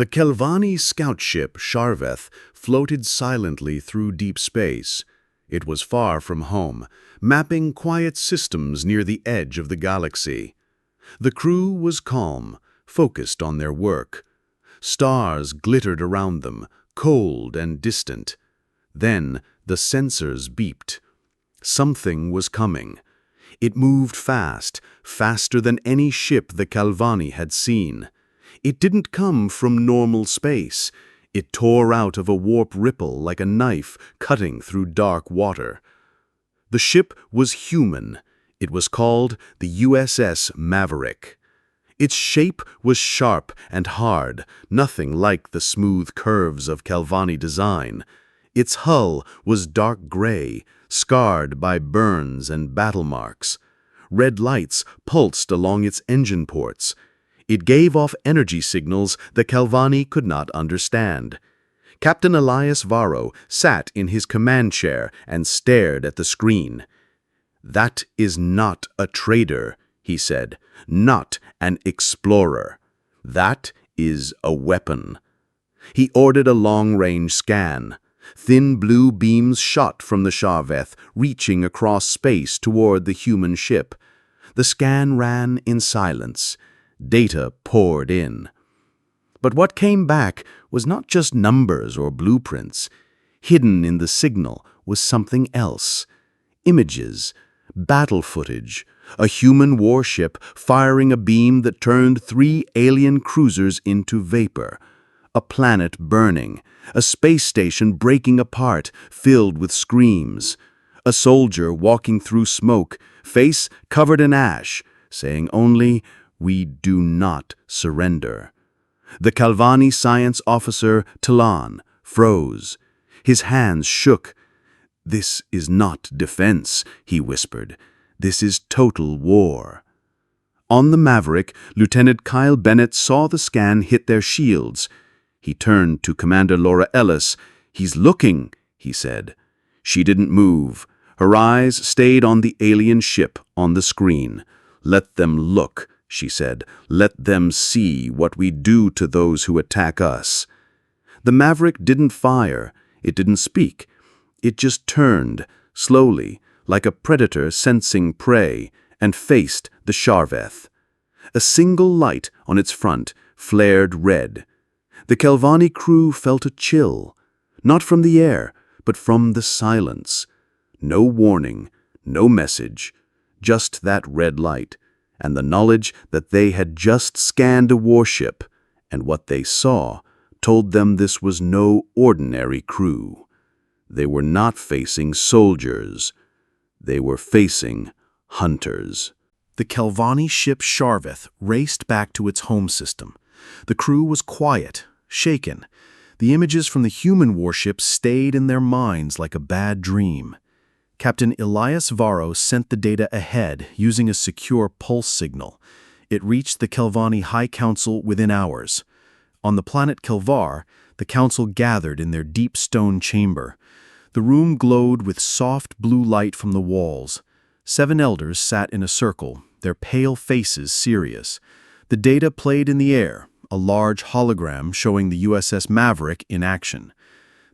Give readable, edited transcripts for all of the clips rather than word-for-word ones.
The Kelvani scout ship Sharveth floated silently through deep space. It was far from home, mapping quiet systems near the edge of the galaxy. The crew was calm, focused on their work. Stars glittered around them, cold and distant. Then the sensors beeped. Something was coming. It moved fast, faster than any ship the Kelvani had seen. It didn't come from normal space. It tore out of a warp ripple like a knife cutting through dark water. The ship was human. It was called the USS Maverick. Its shape was sharp and hard, nothing like the smooth curves of Kelvani design. Its hull was dark gray, scarred by burns and battle marks. Red lights pulsed along its engine ports. It gave off energy signals the Kelvani could not understand. Captain Elias Varro sat in his command chair and stared at the screen. "That is not a trader," he said, "not an explorer. That is a weapon." He ordered a long-range scan. Thin blue beams shot from the Sharveth, reaching across space toward the human ship. The scan ran in silence. Data poured in. But what came back was not just numbers or blueprints. Hidden in the signal was something else. Images, battle footage, a human warship firing a beam that turned 3 alien cruisers into vapor, a planet burning, a space station breaking apart, filled with screams, a soldier walking through smoke, face covered in ash, saying only, "We do not surrender." The Kelvani science officer, Talan, froze. His hands shook. "This is not defense," he whispered. "This is total war." On the Maverick, Lieutenant Kyle Bennett saw the scan hit their shields. He turned to Commander Laura Ellis. "He's looking," he said. She didn't move. Her eyes stayed on the alien ship on the screen. "Let them look," she said. "Let them see what we do to those who attack us." The Maverick didn't fire. It didn't speak. It just turned, slowly, like a predator sensing prey, and faced the Sharveth. A single light on its front flared red. The Kelvani crew felt a chill, not from the air, but from the silence. No warning, no message, just that red light, and the knowledge that they had just scanned a warship, and what they saw told them this was no ordinary crew. They were not facing soldiers. They were facing hunters. The Kelvani ship Sharveth raced back to its home system. The crew was quiet, shaken. The images from the human warship stayed in their minds like a bad dream. Captain Elias Varro sent the data ahead using a secure pulse signal. It reached the Kelvani High Council within hours. On the planet Kelvar, the council gathered in their deep stone chamber. The room glowed with soft blue light from the walls. 7 elders sat in a circle, their pale faces serious. The data played in the air, a large hologram showing the USS Maverick in action.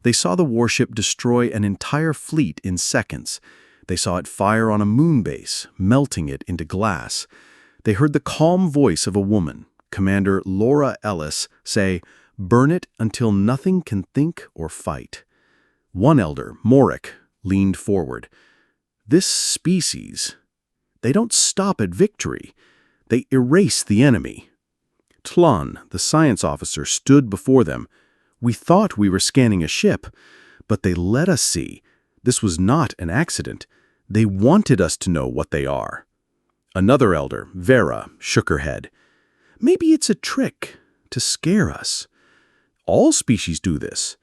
They saw the warship destroy an entire fleet in seconds. They saw it fire on a moon base, melting it into glass. They heard the calm voice of a woman, Commander Laura Ellis, say, "Burn it until nothing can think or fight." One elder, Morik, leaned forward. "This species, they don't stop at victory. They erase the enemy." Tlon, the science officer, stood before them. "We thought we were scanning a ship, but they let us see. This was not an accident. They wanted us to know what they are." Another elder, Vera, shook her head. "Maybe it's a trick to scare us. All species do this."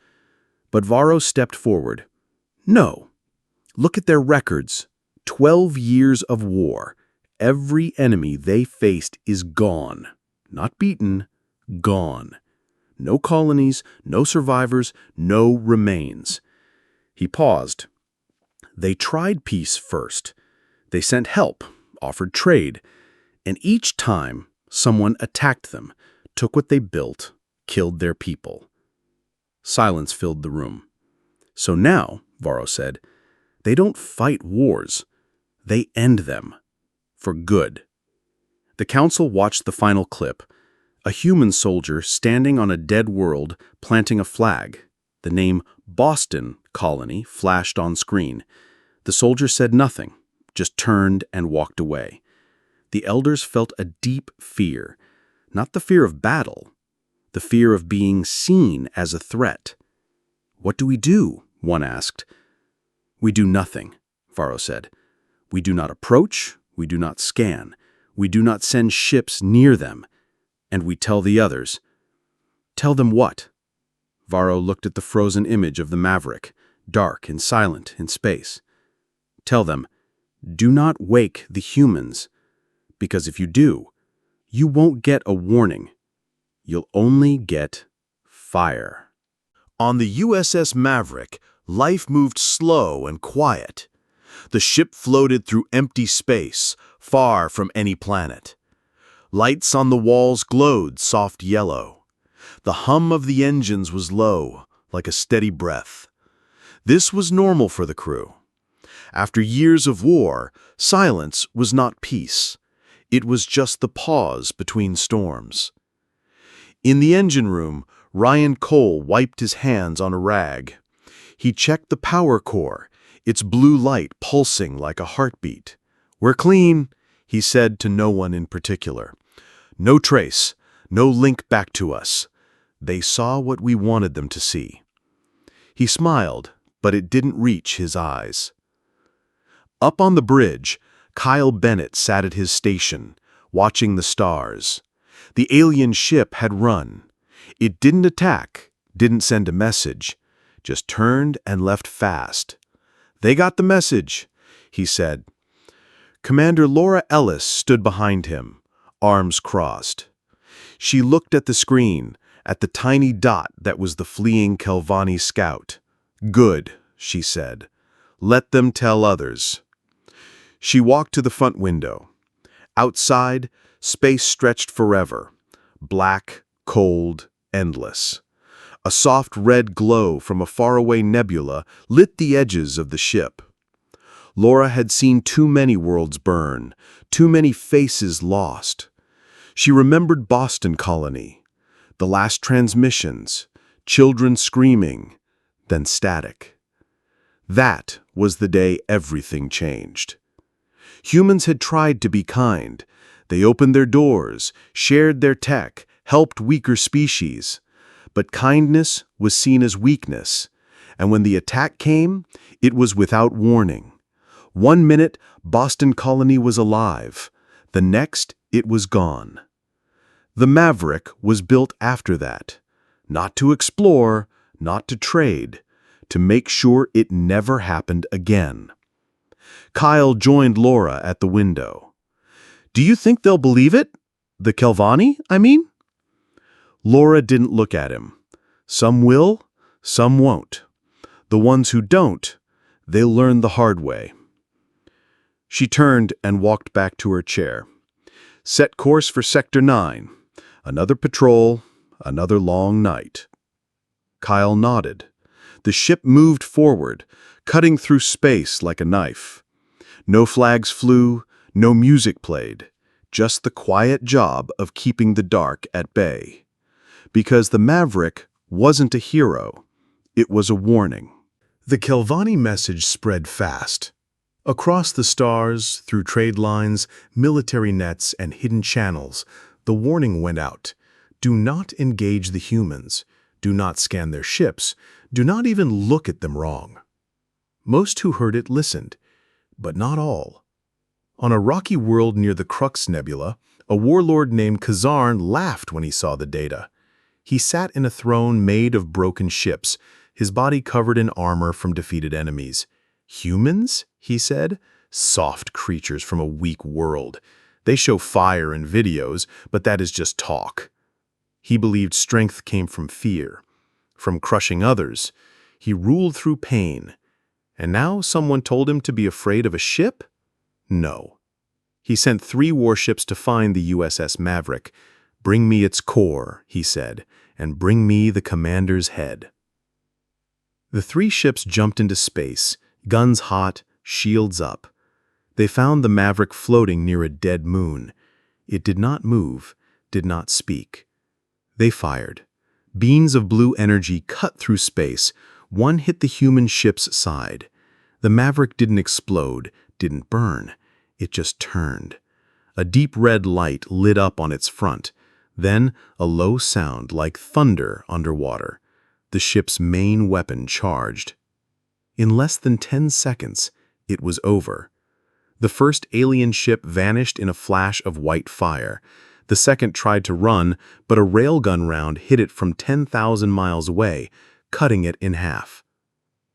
But Varro stepped forward. "No. Look at their records. 12 years of war. Every enemy they faced is gone. Not beaten, gone. No colonies, no survivors, no remains." He paused. "They tried peace first. They sent help, offered trade, and each time someone attacked them, took what they built, killed their people. Silence filled the room. So now, Varro said, they don't fight wars. They end them. For good. The council watched the final clip. A human soldier standing on a dead world planting a flag. The name Boston Colony flashed on screen. The soldier said nothing, just turned and walked away. The elders felt a deep fear. Not the fear of battle, the fear of being seen as a threat. "What do we do?" one asked. "We do nothing," Varro said. "We do not approach, we do not scan, we do not send ships near them, and we tell the others." "Tell them what?" Varro looked at the frozen image of the Maverick, dark and silent in space. "Tell them, do not wake the humans, because if you do, you won't get a warning. You'll only get fire." On the USS Maverick, life moved slow and quiet. The ship floated through empty space, far from any planet. Lights on the walls glowed soft yellow. The hum of the engines was low, like a steady breath. This was normal for the crew. After years of war, silence was not peace. It was just the pause between storms. In the engine room, Ryan Cole wiped his hands on a rag. He checked the power core, its blue light pulsing like a heartbeat. "We're clean," he said to no one in particular. "No trace, no link back to us. They saw what we wanted them to see." He smiled, but it didn't reach his eyes. Up on the bridge, Kyle Bennett sat at his station, watching the stars. The alien ship had run. It didn't attack, didn't send a message, just turned and left fast. "They got the message," he said. Commander Laura Ellis stood behind him, arms crossed. She looked at the screen, at the tiny dot that was the fleeing Kelvani scout. "Good," she said. "Let them tell others." She walked to the front window. Outside, space stretched forever, black, cold, endless. A soft red glow from a faraway nebula lit the edges of the ship. Laura had seen too many worlds burn, too many faces lost. She remembered Boston Colony, the last transmissions, children screaming, then static. That was the day everything changed. Humans had tried to be kind. They opened their doors, shared their tech, helped weaker species. But kindness was seen as weakness, and when the attack came, it was without warning. 1 minute, Boston Colony was alive. The next, it was gone. The Maverick was built after that, not to explore, not to trade, to make sure it never happened again. Kyle joined Laura at the window. "Do you think they'll believe it? The Kelvani, I mean?" Laura didn't look at him. "Some will, some won't. The ones who don't, they'll learn the hard way." She turned and walked back to her chair. "Set course for Sector 9. Another patrol, another long night." Kyle nodded. The ship moved forward, cutting through space like a knife. No flags flew, no music played, just the quiet job of keeping the dark at bay. Because the Maverick wasn't a hero, it was a warning. The Kelvani message spread fast. Across the stars, through trade lines, military nets, and hidden channels, the warning went out. Do not engage the humans. Do not scan their ships. Do not even look at them wrong. Most who heard it listened, but not all. On a rocky world near the Crux Nebula, a warlord named Kazarn laughed when he saw the data. He sat in a throne made of broken ships, his body covered in armor from defeated enemies. "Humans?" he said. "Soft creatures from a weak world. They show fire in videos, but that is just talk." He believed strength came from fear, from crushing others. He ruled through pain. And now someone told him to be afraid of a ship? No. He sent 3 warships to find the USS Maverick. "Bring me its core," he said, and bring me the commander's head." The three ships jumped into space, guns hot, shields up. They found the Maverick floating near a dead moon. It did not move, did not speak. They fired. Beams of blue energy cut through space. One hit the human ship's side. The Maverick didn't explode, didn't burn. It just turned. A deep red light lit up on its front. Then a low sound like thunder underwater. The ship's main weapon charged. In less than 10 seconds, it was over. The first alien ship vanished in a flash of white fire. The second tried to run, but a railgun round hit it from 10,000 miles away, cutting it in half.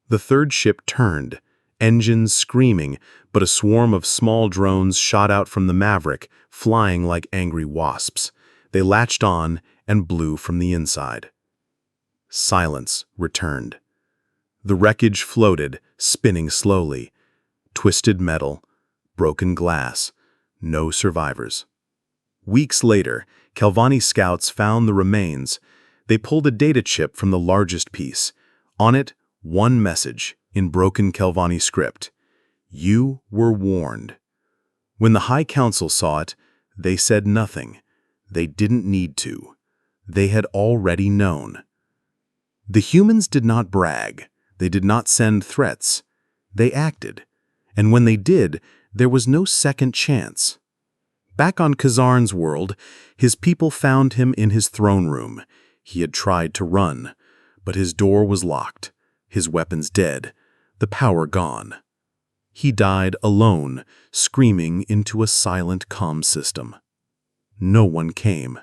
The third ship turned, engines screaming, but a swarm of small drones shot out from the Maverick, flying like angry wasps. They latched on and blew from the inside. Silence returned. The wreckage floated, spinning slowly. Twisted metal, broken glass, no survivors. Weeks later, Kelvani scouts found the remains. They pulled a data chip from the largest piece. On it, one message in broken Kelvani script. "You were warned." When the High Council saw it, they said nothing. They didn't need to. They had already known. The humans did not brag. They did not send threats. They acted. And when they did, there was no second chance. Back on Kazarn's world, his people found him in his throne room. He had tried to run, but his door was locked, his weapons dead, the power gone. He died alone, screaming into a silent comm system. No one came.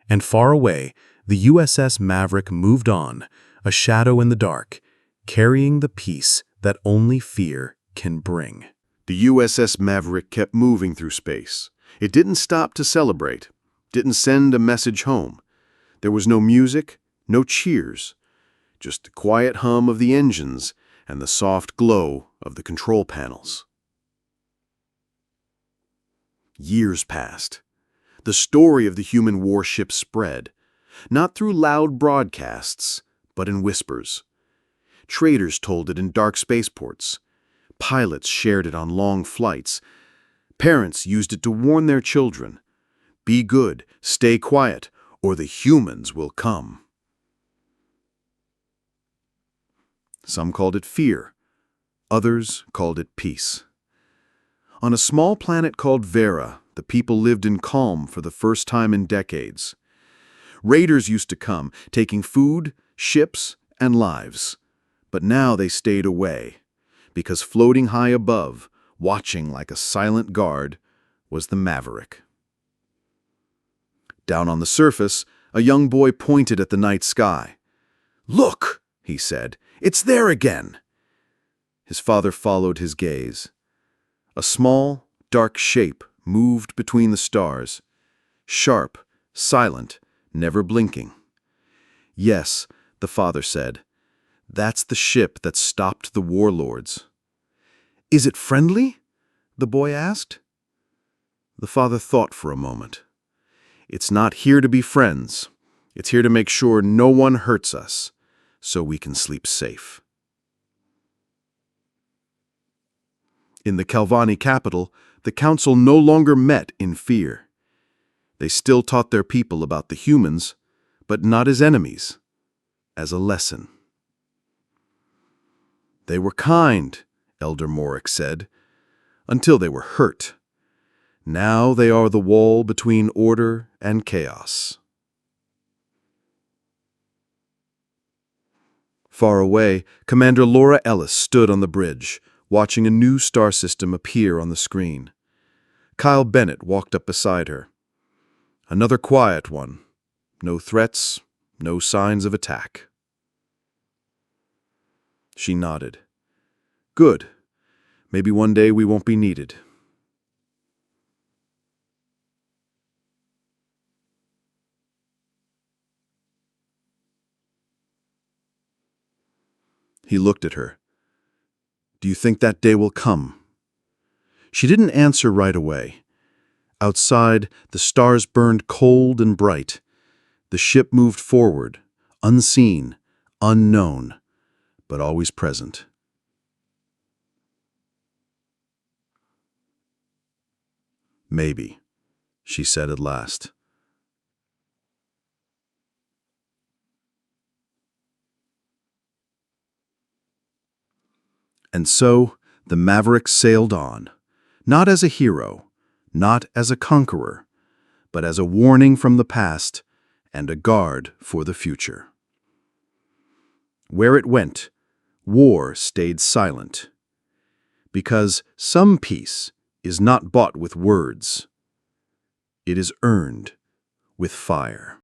And far away, the USS Maverick moved on, a shadow in the dark, carrying the peace that only fear can bring. The USS Maverick kept moving through space. It didn't stop to celebrate, didn't send a message home. There was no music, no cheers, just the quiet hum of the engines and the soft glow of the control panels. Years passed. The story of the human warship spread, not through loud broadcasts, but in whispers. Traders told it in dark spaceports. Pilots shared it on long flights. Parents used it to warn their children. Be good, stay quiet, or the humans will come. Some called it fear. Others called it peace. On a small planet called Vera, the people lived in calm for the first time in decades. Raiders used to come, taking food, ships, and lives. But now they stayed away, because floating high above, watching like a silent guard, was the Maverick. Down on the surface, a young boy pointed at the night sky. "Look," he said, "it's there again." His father followed his gaze. A small, dark shape moved between the stars, sharp, silent, never blinking. "Yes," the father said, "that's the ship that stopped the warlords." "Is it friendly?" the boy asked. The father thought for a moment. "It's not here to be friends. It's here to make sure no one hurts us, so we can sleep safe." In the Kelvani capital, the council no longer met in fear. They still taught their people about the humans, but not as enemies, as a lesson. "They were kind," Elder Morick said, "until they were hurt. Now they are the wall between order and chaos." Far away, Commander Laura Ellis stood on the bridge, watching a new star system appear on the screen. Kyle Bennett walked up beside her. Another quiet one. No threats, no signs of attack. She nodded. "Good. Maybe one day we won't be needed." He looked at her. "Do you think that day will come?" She didn't answer right away. Outside, the stars burned cold and bright. The ship moved forward, unseen, unknown, but always present. "Maybe," she said at last. And so the Maverick sailed on, not as a hero, not as a conqueror, but as a warning from the past and a guard for the future. Where it went, war stayed silent, because some peace is not bought with words. It is earned with fire.